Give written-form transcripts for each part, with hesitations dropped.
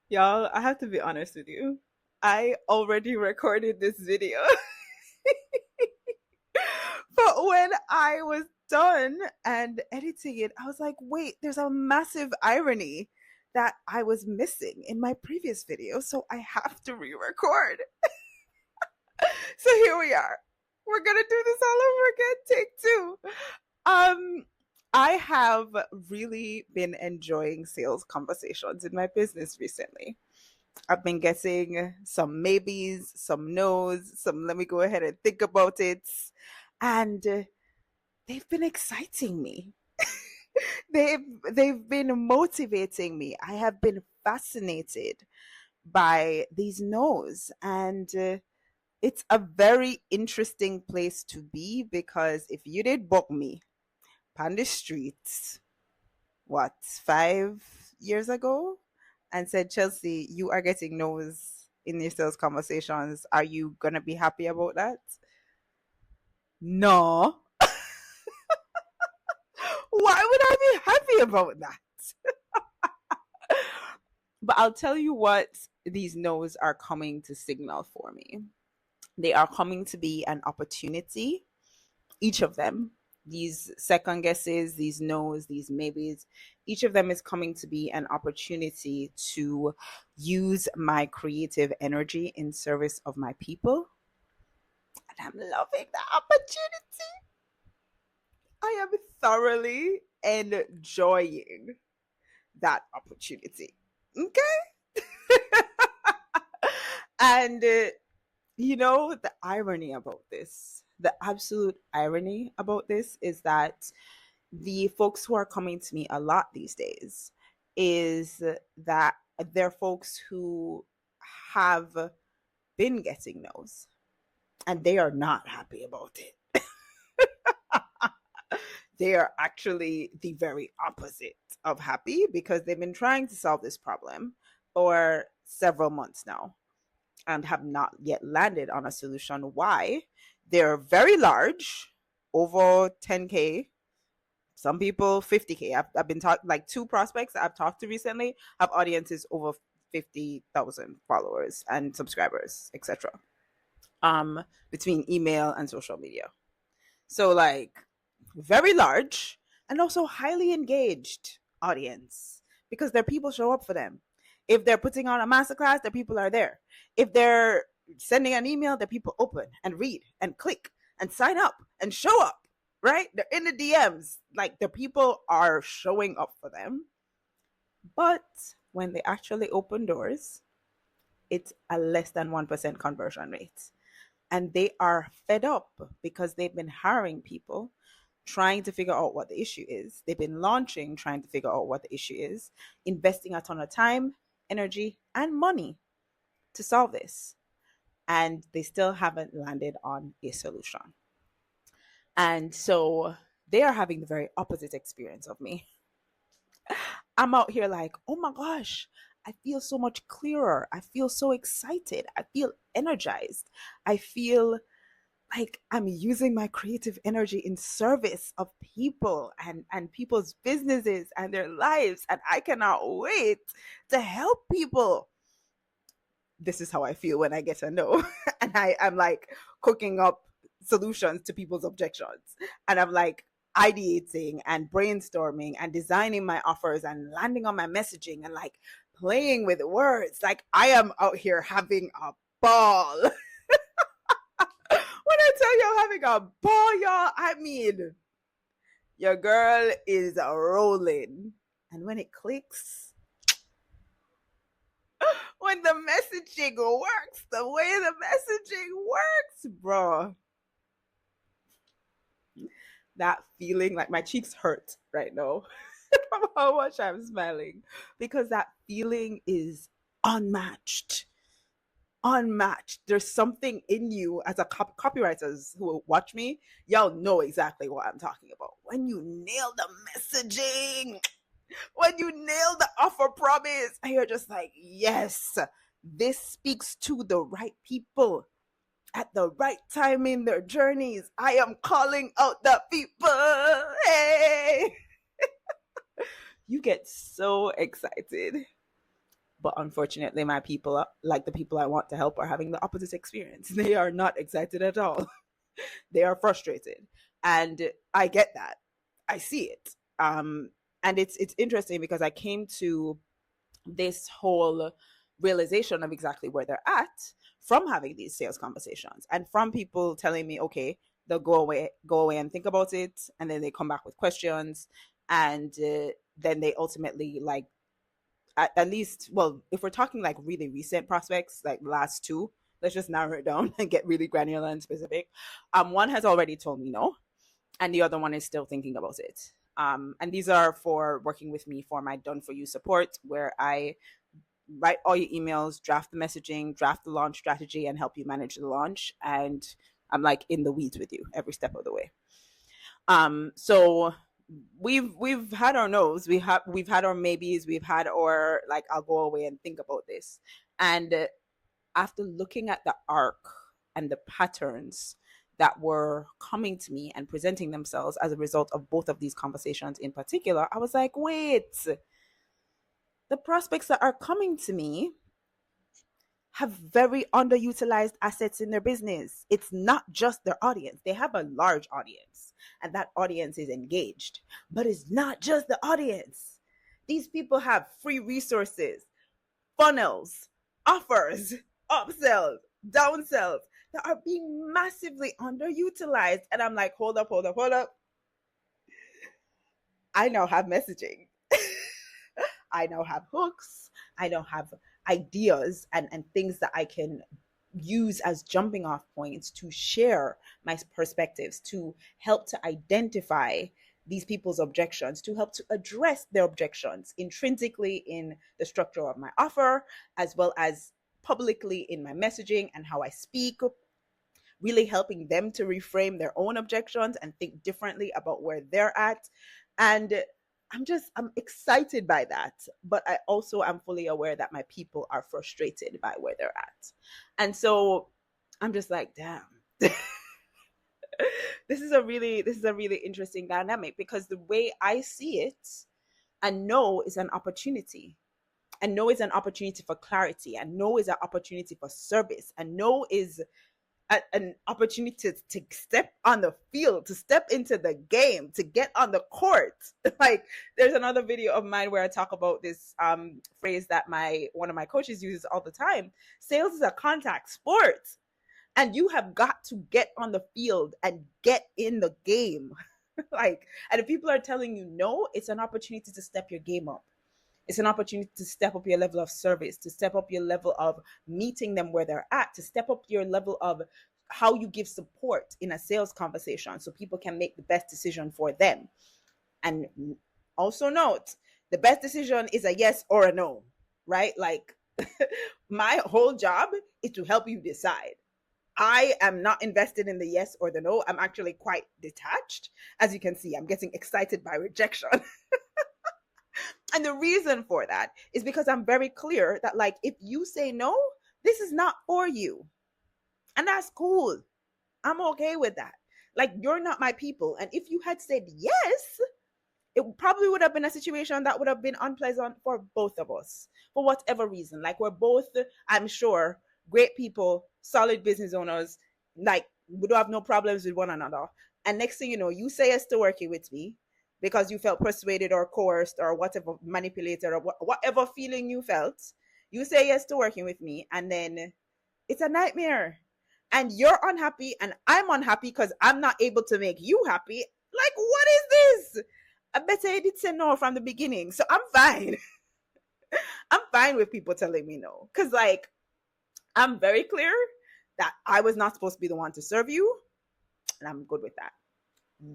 Y'all, I have to be honest with you. I already recorded this video. But when I was done and editing it, I was like, wait, there's a massive irony that I was missing in my previous video. So I have to re record. So here we are. We're going to do this all over again. Take two. Um, I have really been enjoying sales conversations in my business recently. I've been getting some maybes, some no's, some let me go ahead and think about it. And they've been exciting me. they've they've been motivating me. I have been fascinated by these no's, and it's a very interesting place to be because if you did book me on the streets, what, 5 years ago, and said, Chelsea, you are getting no's in your sales conversations. Are you gonna be happy about that? No. Why would I be happy about that? But I'll tell you what these no's are coming to signal for me. They are coming to be an opportunity, each of them. These second guesses, these no's, these maybes, each of them is coming to be an opportunity to use my creative energy in service of my people. And I'm loving the opportunity. I am thoroughly enjoying that opportunity. Okay. And the irony about this, the absolute irony about this is that the folks who are coming to me a lot these days is that they're folks who have been getting no's and they are not happy about it. They are actually the very opposite of happy because they've been trying to solve this problem for several months now and have not yet landed on a solution. Why? They're very large, over 10K. Some people 50K. I've been talking, like, two prospects that I've talked to recently have audiences over 50,000 followers and subscribers, etc. Between email and social media. So, like, very large and also highly engaged audience because their people show up for them. If they're putting on a masterclass, their people are there. If they're sending an email, their people open and read and click and sign up and show up, right? They're in the DMs. Like, the people are showing up for them. But when they actually open doors, it's a less than 1% conversion rate. And they are fed up because they've been hiring people trying to figure out what the issue is. They've been launching, trying to figure out what the issue is, investing a ton of time, energy, and money to solve this. And they still haven't landed on a solution. And so they are having the very opposite experience of me. I'm out here like, oh my gosh, I feel so much clearer. I feel so excited. I feel energized. I feel like I'm using my creative energy in service of people and people's businesses and their lives. And I cannot wait to help people. This is how I feel when I get a no. And I'm like cooking up solutions to people's objections. And I'm like ideating and brainstorming and designing my offers and landing on my messaging and like playing with words. Like, I am out here having a ball. When I tell you I'm having a ball, y'all, I mean, your girl is rolling. And when it clicks, when the messaging works, the way the messaging works, bro, that feeling, like my cheeks hurt right now from how much I'm smiling because that feeling is unmatched. Unmatched. There's something in you as a copywriters who watch me, y'all know exactly what I'm talking about. When you nail the messaging, when you nail the offer promise, and you're just like, yes, this speaks to the right people at the right time in their journeys. I am calling out the people. Hey, you get so excited. But unfortunately, my people, like the people I want to help, are having the opposite experience. They are not excited at all. They are frustrated. And I get that. I see it. And it's interesting because I came to this whole realization of exactly where they're at from having these sales conversations and from people telling me, okay, they'll go away and think about it, and then they come back with questions, and then they ultimately like at least, well, if we're talking like really recent prospects, like last two, let's just narrow it down and get really granular and specific. One has already told me no, and the other one is still thinking about it. And these are for working with me for my done for you support, where I write all your emails, draft the messaging, draft the launch strategy, and help you manage the launch. And I'm like in the weeds with you every step of the way. So we've had our no's, we've had our maybes, we've had our like I'll go away and think about this. And after looking at the arc and the patterns that were coming to me and presenting themselves as a result of both of these conversations in particular, I was like, wait, the prospects that are coming to me have very underutilized assets in their business. It's not just their audience. They have a large audience, and that audience is engaged. But it's not just the audience. These people have free resources, funnels, offers, upsells, downsells that are being massively underutilized. And I'm like, hold up, hold up, hold up. I now have messaging. I now have hooks. I now have ideas and things that I can use as jumping off points to share my perspectives, to help to identify these people's objections, to help to address their objections intrinsically in the structure of my offer, as well as publicly in my messaging and how I speak, really helping them to reframe their own objections and think differently about where they're at. And I'm excited by that, but I also am fully aware that my people are frustrated by where they're at. And so I'm just like, damn. This is a really interesting dynamic, because the way I see it, and no is an opportunity. And no is an opportunity for clarity, and no is an opportunity for service, and no is an opportunity to step on the field, to step into the game, to get on the court. Like, there's another video of mine where I talk about this phrase that one of my coaches uses all the time. Sales is a contact sport, and you have got to get on the field and get in the game. Like, and if people are telling you no, it's an opportunity to step your game up. It's an opportunity to step up your level of service, to step up your level of meeting them where they're at, to step up your level of how you give support in a sales conversation so people can make the best decision for them. And also note, the best decision is a yes or a no, right? Like, my whole job is to help you decide. I am not invested in the yes or the no. I'm actually quite detached. As you can see, I'm getting excited by rejection. And the reason for that is because I'm very clear that, like, if you say no, this is not for you. And that's cool. I'm okay with that. Like, you're not my people. And if you had said yes, it probably would have been a situation that would have been unpleasant for both of us, for whatever reason. Like, we're both, I'm sure, great people, solid business owners. Like, we don't have no problems with one another. And next thing you know, you say yes to working with me because you felt persuaded or coerced or whatever, manipulated or whatever feeling you felt. You say yes to working with me, and then it's a nightmare. And you're unhappy, and I'm unhappy because I'm not able to make you happy. Like, what is this? I better I did say no from the beginning. So I'm fine. I'm fine with people telling me no. Because, like, I'm very clear that I was not supposed to be the one to serve you. And I'm good with that.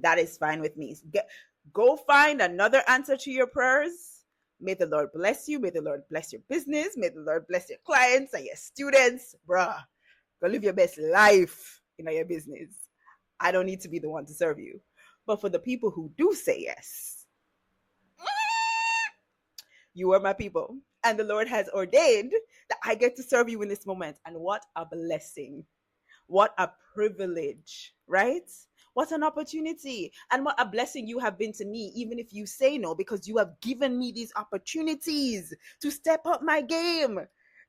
That is fine with me. Go find another answer to your prayers. May the Lord bless you. May the Lord bless your business. May the Lord bless your clients and your students. Bruh, go live your best life in your business. I don't need to be the one to serve you. But for the people who do say yes, you are my people. And the Lord has ordained that I get to serve you in this moment. And what a blessing. What a privilege, right? What an opportunity. And what a blessing you have been to me, even if you say no, because you have given me these opportunities to step up my game,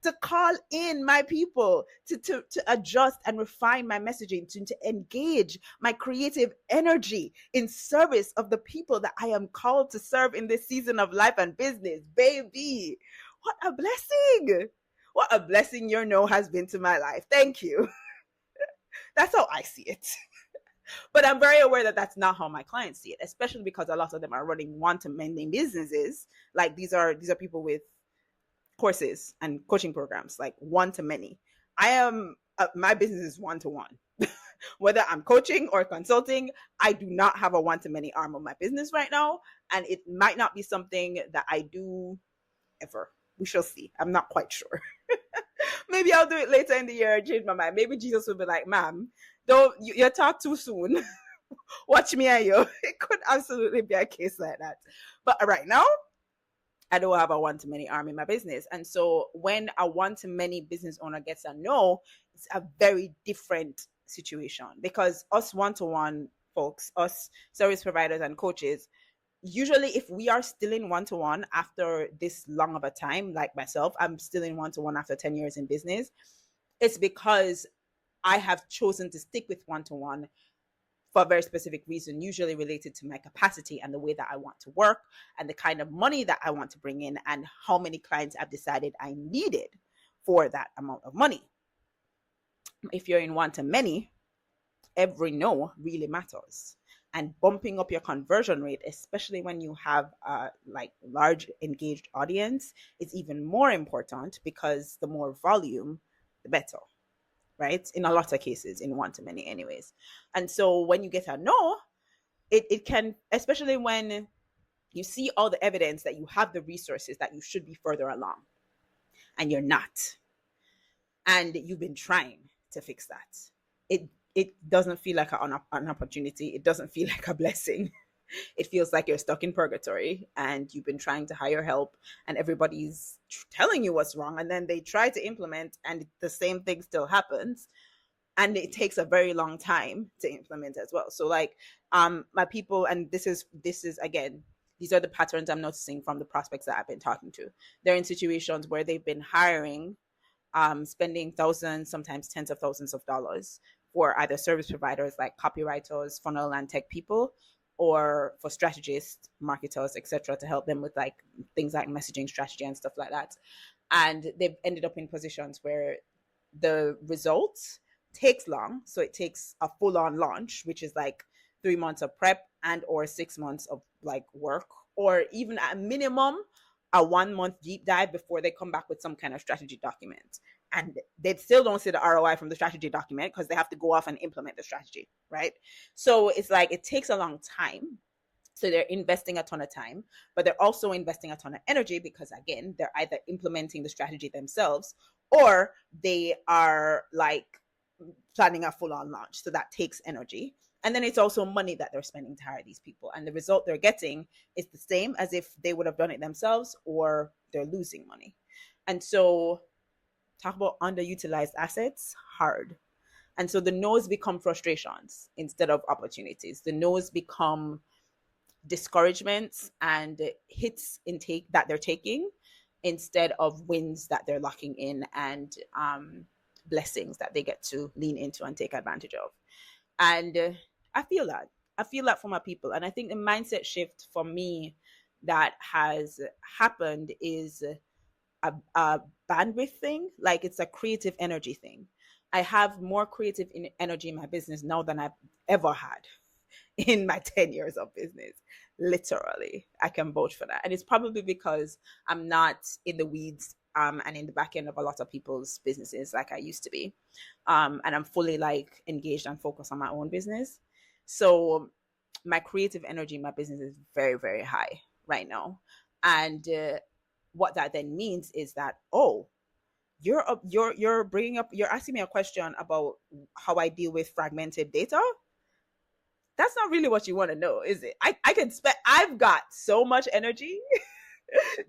to call in my people, to adjust and refine my messaging, to engage my creative energy in service of the people that I am called to serve in this season of life and business. Baby, what a blessing. What a blessing your no has been to my life. Thank you. That's how I see it. But I'm very aware that that's not how my clients see it, especially because a lot of them are running one-to-many businesses. Like these are people with courses and coaching programs, like one-to-many. I am my business is one-to-one. Whether I'm coaching or consulting, I do not have a one-to-many arm of my business right now, and it might not be something that I do ever. We shall see. I'm not quite sure. Maybe I'll do it later in the year. Change my mind. Maybe Jesus will be like, "Ma'am, don't you talk too soon. Watch me and you." It could absolutely be a case like that. But right now, I don't have a one-to-many arm in my business. And so when a one-to-many business owner gets a no, it's a very different situation, because us one-to-one folks, us service providers and coaches, usually if we are still in one-to-one after this long of a time, like myself, I'm still in one-to-one after 10 years in business, it's because I have chosen to stick with one-to-one for a very specific reason, usually related to my capacity and the way that I want to work and the kind of money that I want to bring in and how many clients I've decided I needed for that amount of money. If you're in one-to-many, every no really matters. And bumping up your conversion rate, especially when you have a large engaged audience, is even more important, because the more volume, the better, right? In a lot of cases, in one-to-many anyways. And so when you get a no, it can, especially when you see all the evidence that you have the resources that you should be further along and you're not, and you've been trying to fix that, it doesn't feel like an opportunity. It doesn't feel like a blessing. It feels like you're stuck in purgatory and you've been trying to hire help and everybody's telling you what's wrong, and then they try to implement and the same thing still happens, and it takes a very long time to implement as well. So my people, and this is again, these are the patterns I'm noticing from the prospects that I've been talking to. They're in situations where they've been hiring, spending thousands, sometimes tens of thousands of dollars for either service providers like copywriters, funnel and tech people, or for strategists, marketers, etc., to help them with things like messaging strategy and stuff like that. And they've ended up in positions where the results takes long. So it takes a full-on launch, which is 3 months of prep and or 6 months of work, or even at minimum a 1 month deep dive before they come back with some kind of strategy document. And they still don't see the ROI from the strategy document because they have to go off and implement the strategy, right? So it's it takes a long time. So they're investing a ton of time, but they're also investing a ton of energy, because again, they're either implementing the strategy themselves or they are planning a full-on launch. So that takes energy. And then it's also money that they're spending to hire these people. And the result they're getting is the same as if they would have done it themselves, or they're losing money. And so talk about underutilized assets, hard. And so the no's become frustrations instead of opportunities. The no's become discouragements and hits that they're taking instead of wins that they're locking in, and blessings that they get to lean into and take advantage of. And I feel that for my people. And I think the mindset shift for me that has happened is a bandwidth thing. It's a creative energy thing. I have more creative energy in my business now than I've ever had in my 10 years of business. Literally, I can vouch for that. And it's probably because I'm not in the weeds and in the back end of a lot of people's businesses like I used to be. And I'm fully engaged and focused on my own business. So my creative energy in my business is very, very high right now. And what that then means is that, you're asking me a question about how I deal with fragmented data. That's not really what you want to know, is it? I've got so much energy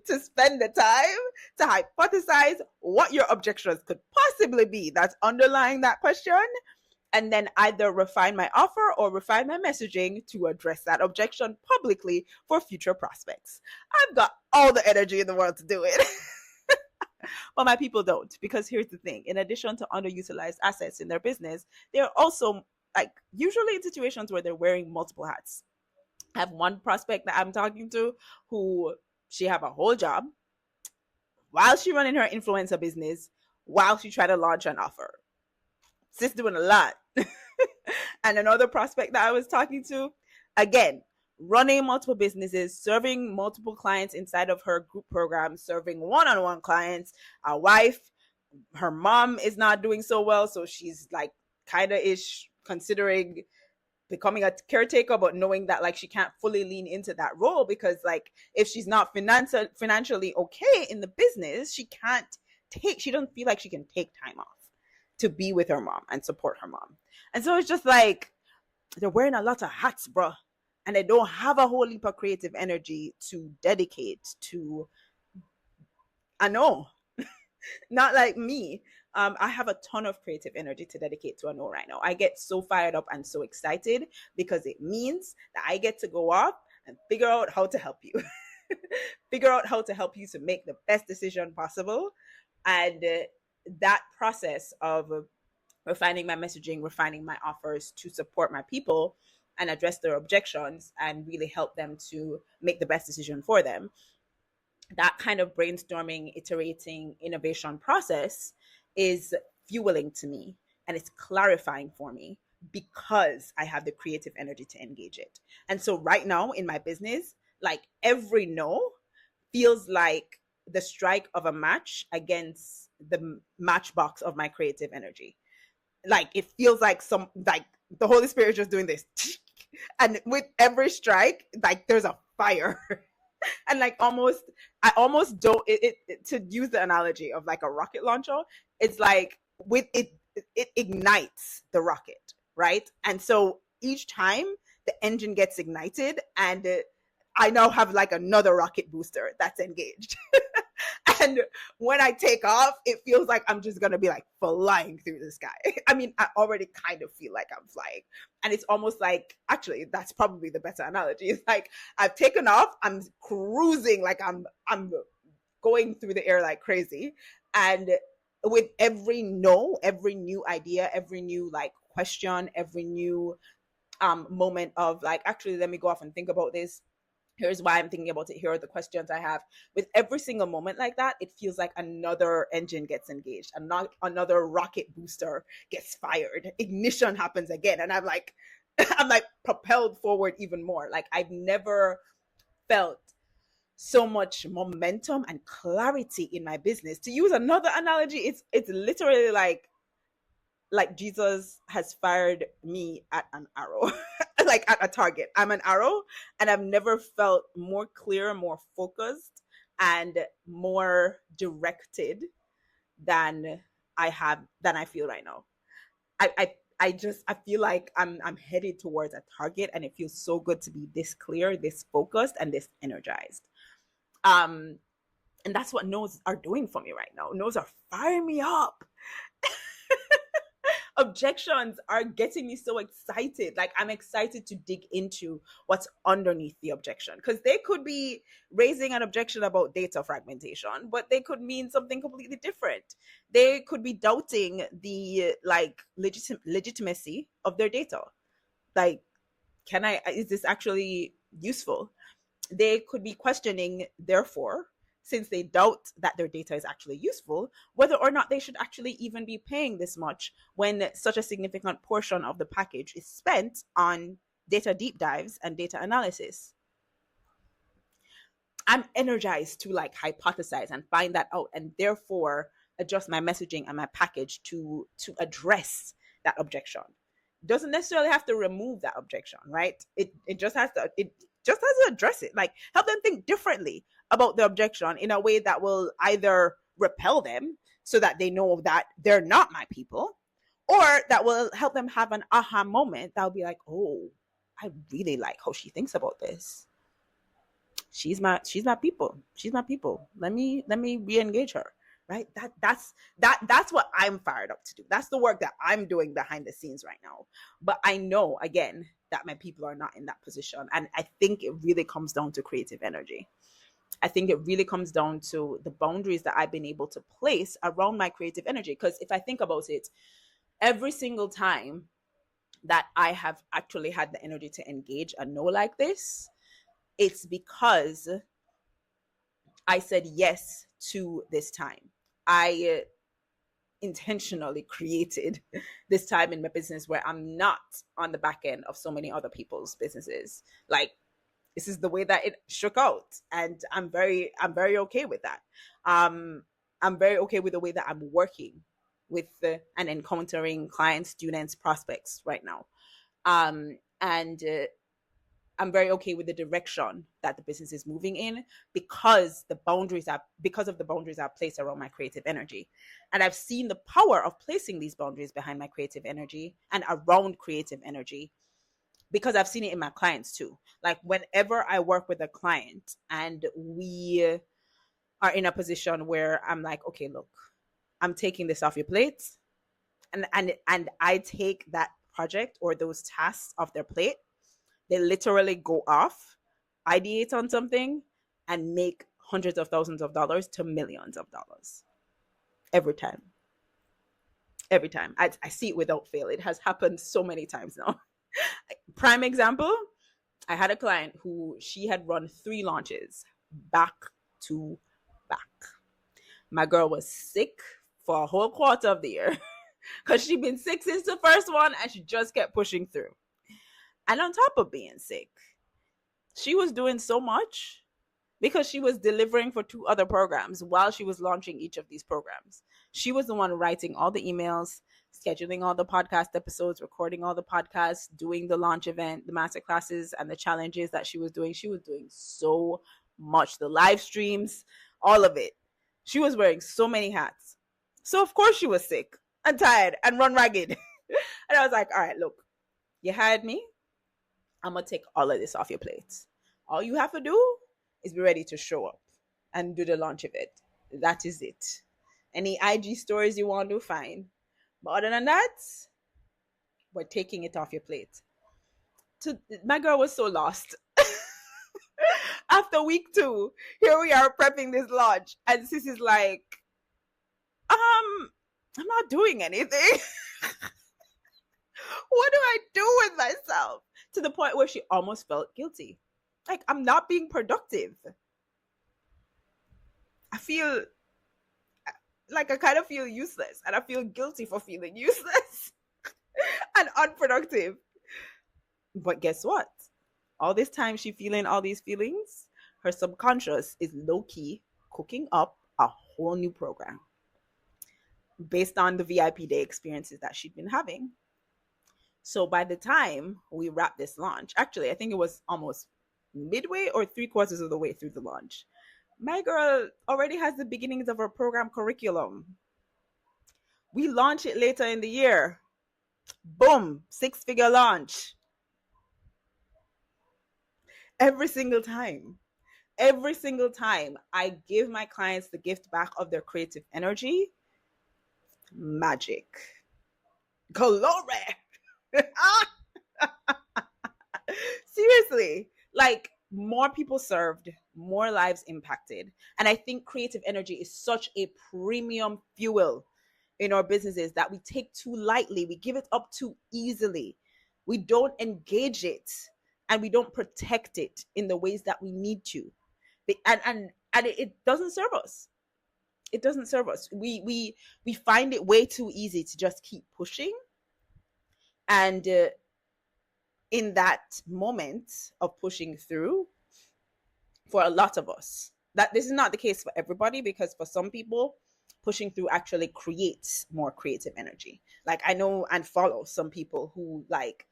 to spend the time to hypothesize what your objections could possibly be that's underlying that question, and then either refine my offer or refine my messaging to address that objection publicly for future prospects. I've got all the energy in the world to do it. But my people don't, because here's the thing: in addition to underutilized assets in their business, they're also, like, usually in situations where they're wearing multiple hats. I have one prospect that I'm talking to who, she have a whole job while she running her influencer business, while she try to launch an offer. Sis doing a lot. And another prospect that I was talking to, again, running multiple businesses, serving multiple clients inside of her group program, serving one-on-one clients, a wife. Her mom is not doing so well, so she's like kind of ish considering becoming a caretaker, but knowing that like she can't fully lean into that role because like if she's not financially okay in the business, she doesn't feel like she can take time off to be with her mom and support her mom. And so it's just like they're wearing a lot of hats, bro, and they don't have a whole heap of creative energy to dedicate to. I know, not like me. I have a ton of creative energy to dedicate to a no right now. I get so fired up and so excited because it means that I get to go off and figure out how to help you. Figure out how to help you to make the best decision possible. And that process of refining my messaging, refining my offers to support my people and address their objections and really help them to make the best decision for them, that kind of brainstorming, iterating, innovation process is fueling to me and it's clarifying for me because I have the creative energy to engage it. And so right now in my business, like every no feels like the strike of a match against the matchbox of my creative energy. Like it feels like the Holy Spirit is just doing this. And with every strike, like there's a fire. And like I almost don't to use the analogy of like a rocket launcher, it's like with it ignites the rocket, right? And so each time the engine gets ignited and I now have like another rocket booster that's engaged. And when I take off, it feels like I'm just gonna be like flying through the sky. I mean, I already kind of feel like I'm flying. And it's almost like, actually, that's probably the better analogy. It's like I've taken off, I'm cruising, like I'm going through the air like crazy. And with every no, every new idea, every new like question, every new moment of like, actually, let me go off and think about this. Here's why I'm thinking about it. Here are the questions I have. With every single moment like that, it feels like another engine gets engaged, and not another rocket booster gets fired. Ignition happens again, and I'm like, I'm like propelled forward even more. Like I've never felt so much momentum and clarity in my business. To use another analogy, it's literally like Jesus has fired me at an arrow, like at a target. I'm an arrow, and I've never felt more clear, more focused, and more directed than I feel right now. I feel like I'm headed towards a target, and it feels so good to be this clear, this focused, and this energized. Um, and that's what no's are doing for me right now. No's are firing me up. Objections are getting me so excited. Like I'm excited to dig into what's underneath the objection, because they could be raising an objection about data fragmentation, but they could mean something completely different. They could be doubting the like legitimacy of their data. Like, is this actually useful? They could be questioning, therefore, since they doubt that their data is actually useful, whether or not they should actually even be paying this much when such a significant portion of the package is spent on data deep dives and data analysis. I'm energized to like hypothesize and find that out, and therefore adjust my messaging and my package to address that objection. Doesn't necessarily have to remove that objection, right? It just has to address it, like help them think differently about the objection in a way that will either repel them so that they know that they're not my people, or that will help them have an aha moment that will be like, oh, I really like how she thinks about this. She's my people. She's my people. Let me re-engage her. right? That's what I'm fired up to do. That's the work that I'm doing behind the scenes right now. But I know, again, that my people are not in that position. And I think it really comes down to creative energy. I think it really comes down to the boundaries that I've been able to place around my creative energy. Because if I think about it, every single time that I have actually had the energy to engage a no like this, it's because I said yes to this time. I intentionally created this time in my business where I'm not on the back end of so many other people's businesses. Like, this is the way that it shook out, and I'm very okay with that. I'm very okay with the way that I'm working with and encountering clients, students, prospects right now. And I'm very okay with the direction that the business is moving in because of the boundaries I've placed around my creative energy. And I've seen the power of placing these boundaries behind my creative energy and around creative energy, because I've seen it in my clients too. Like, whenever I work with a client and we are in a position where I'm like, okay, look, I'm taking this off your plate, and I take that project or those tasks off their plate, they literally go off, ideate on something, and make hundreds of thousands of dollars to millions of dollars every time. Every time. I see it without fail. It has happened so many times now. Prime example, I had a client who she had run 3 launches back to back. My girl was sick for a whole quarter of the year because she'd been sick since the first one, and she just kept pushing through. And on top of being sick, she was doing so much because she was delivering for 2 other programs while she was launching each of these programs. She was the one writing all the emails, scheduling all the podcast episodes, recording all the podcasts, doing the launch event, the master classes, and the challenges that she was doing. She was doing so much, the live streams, all of it. She was wearing so many hats. So of course she was sick and tired and run ragged. And I was like, all right, look, you hired me. I'm going to take all of this off your plate. All you have to do is be ready to show up and do the launch of it. That is it. Any IG stories you want to do, fine. But other than that, we're taking it off your plate. My girl was so lost. After week 2, here we are prepping this launch, and sis is like, I'm not doing anything. What do I do with myself? To the point where she almost felt guilty. Like, I'm not being productive. I feel like I kind of feel useless, and I feel guilty for feeling useless and unproductive. But guess what? All this time she feeling all these feelings, her subconscious is low-key cooking up a whole new program based on the VIP day experiences that she'd been having. So by the time we wrapped this launch, actually, I think it was almost midway or 3/4 of the way through the launch, my girl already has the beginnings of her program curriculum. We launch it later in the year. Boom, 6-figure launch. Every single time I give my clients the gift back of their creative energy, magic. Glory. Seriously, like, more people served, more lives impacted. And I think creative energy is such a premium fuel in our businesses that we take too lightly. We give it up too easily. We don't engage it, and we don't protect it in the ways that we need to. And it doesn't serve us. It doesn't serve us. We find it way too easy to just keep pushing. And in that moment of pushing through, for a lot of us, that this is not the case for everybody, because for some people, pushing through actually creates more creative energy. Like, I know and follow some people who, like,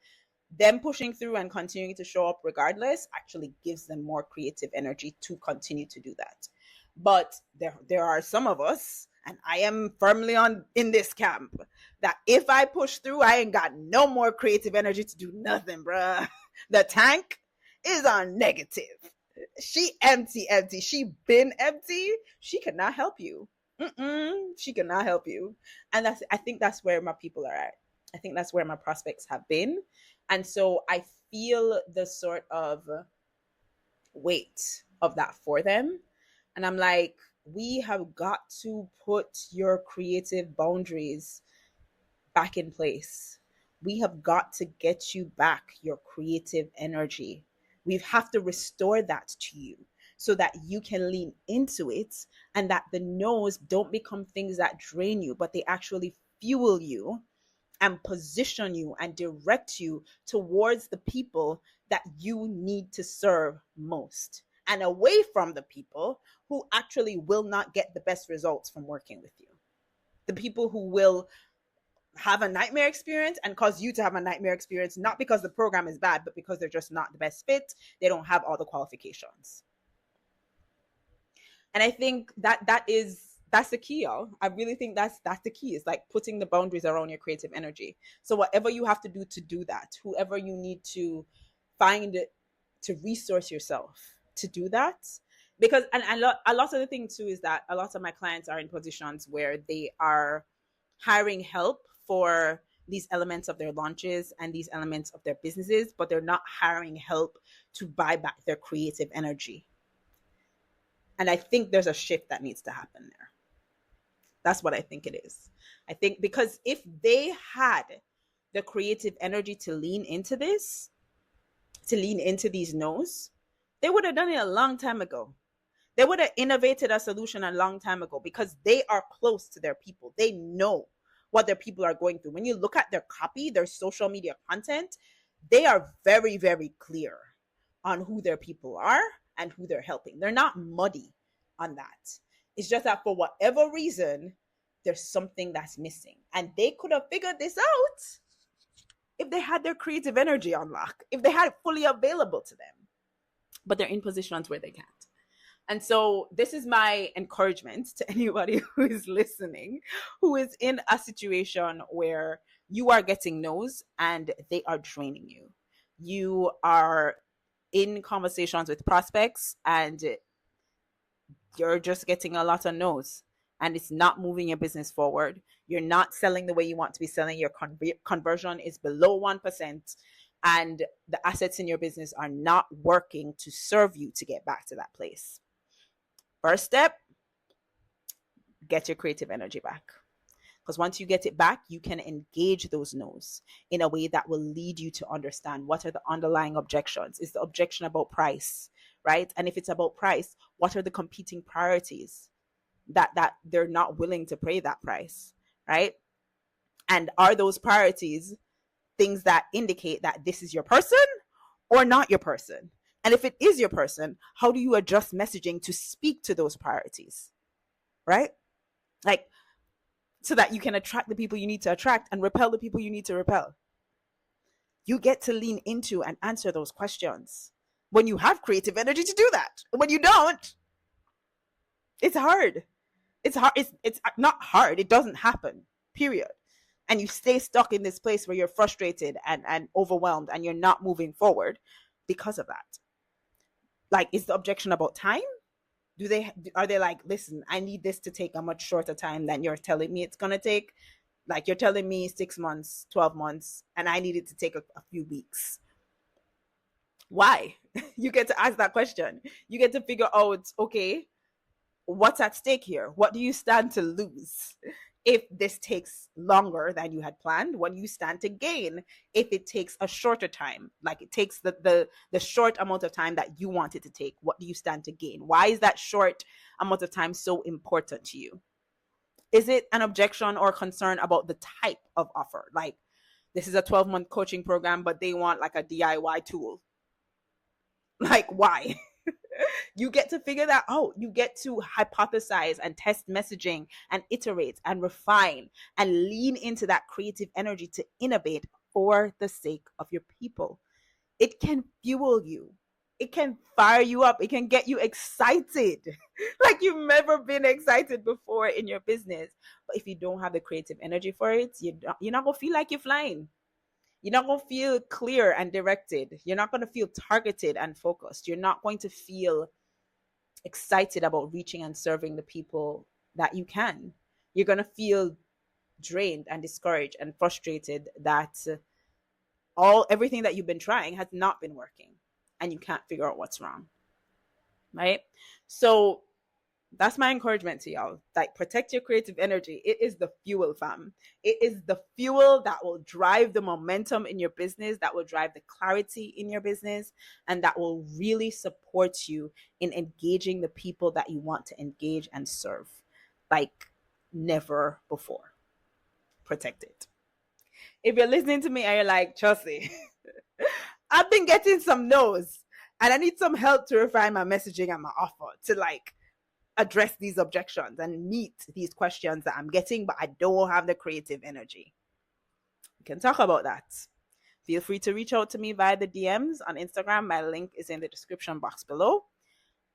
them pushing through and continuing to show up regardless actually gives them more creative energy to continue to do that. But there are some of us, and I am firmly in this camp, that if I push through, I ain't got no more creative energy to do nothing, bruh. The tank is on negative. She empty. She been empty. She cannot help you. She cannot help you. And I think that's where my people are at. I think that's where my prospects have been. And so I feel the sort of weight of that for them. And I'm like, we have got to put your creative boundaries back in place. We have got to get you back your creative energy. We have to restore that to you so that you can lean into it, and that the no's don't become things that drain you, but they actually fuel you and position you and direct you towards the people that you need to serve most, and away from the people who actually will not get the best results from working with you. The people who will have a nightmare experience and cause you to have a nightmare experience, not because the program is bad, but because they're just not the best fit. They don't have all the qualifications. And I think that's the key, y'all. I really think that's the key. Is like putting the boundaries around your creative energy. So whatever you have to do that, whoever you need to find to resource yourself to do that. Because a lot of the thing too is that a lot of my clients are in positions where they are hiring help for these elements of their launches and these elements of their businesses, but they're not hiring help to buy back their creative energy. And I think there's a shift that needs to happen there. That's what I think it is. I think because if they had the creative energy to lean into this, to lean into these no's, they would have done it a long time ago. They would have innovated a solution a long time ago because they are close to their people. They know what their people are going through. When you look at their copy, their social media content, they are very, very clear on who their people are and who they're helping. They're not muddy on that. It's just that for whatever reason, there's something that's missing. And they could have figured this out if they had their creative energy on lock, if they had it fully available to them. But they're in positions where they can't. And so this is my encouragement to anybody who is listening, who is in a situation where you are getting no's and they are draining you. You are in conversations with prospects and you're just getting a lot of no's and it's not moving your business forward. You're not selling the way you want to be selling. Your conversion is below 1%. And the assets in your business are not working to serve you to get back to that place. First step, get your creative energy back. Because once you get it back, you can engage those no's in a way that will lead you to understand what are the underlying objections. Is the objection about price, right? And if it's about price, what are the competing priorities that they're not willing to pay that price, right? And are those priorities things that indicate that this is your person or not your person? And if it is your person, how do you adjust messaging to speak to those priorities, right? Like, so that you can attract the people you need to attract and repel the people you need to repel. You get to lean into and answer those questions when you have creative energy to do that. When you don't, it's hard. It's hard. It's not hard. It doesn't happen, period. And you stay stuck in this place where you're frustrated and overwhelmed and you're not moving forward because of that. Like, is the objection about time? Are they like, listen, I need this to take a much shorter time than you're telling me it's gonna take? Like, you're telling me 6 months, 12 months, and I need it to take a few weeks. Why? You get to ask that question. You get to figure out, okay, what's at stake here? What do you stand to lose if this takes longer than you had planned? What do you stand to gain if it takes a shorter time? Like, it takes the short amount of time that you want it to take. What do you stand to gain? Why is that short amount of time so important to you? Is it an objection or concern about the type of offer? Like, this is a 12-month coaching program, but they want like a DIY tool. Like, why? You get to figure that out. You get to hypothesize and test messaging and iterate and refine and lean into that creative energy to innovate for the sake of your people. It can fuel you. It can fire you up. It can get you excited like you've never been excited before in your business. But if you don't have the creative energy for it, you're not going to feel like you're flying. You're not going to feel clear and directed. You're not going to feel targeted and focused. You're not going to feel excited about reaching and serving the people that you can. You're going to feel drained and discouraged and frustrated that all everything that you've been trying has not been working and you can't figure out what's wrong, right? So that's my encouragement to y'all. Like, protect your creative energy. It is the fuel, fam. It is the fuel that will drive the momentum in your business, that will drive the clarity in your business, and that will really support you in engaging the people that you want to engage and serve like never before. Protect it. If you're listening to me and you're like, Chelsea, I've been getting some no's and I need some help to refine my messaging and my offer to like address these objections and meet these questions that I'm getting, but I don't have the creative energy. We can talk about that. Feel free to reach out to me via the DMs on Instagram. My link is in the description box below.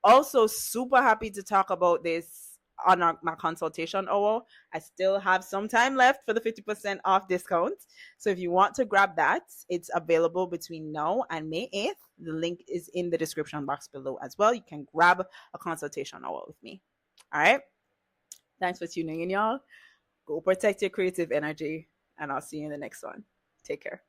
Also, super happy to talk about this on my consultation hour. I still have some time left for the 50% off discount. So if you want to grab that, it's available between now and May 8th. The link is in the description box below as well. You can grab a consultation hour with me. All right. Thanks for tuning in, y'all. Go protect your creative energy, and I'll see you in the next one. Take care.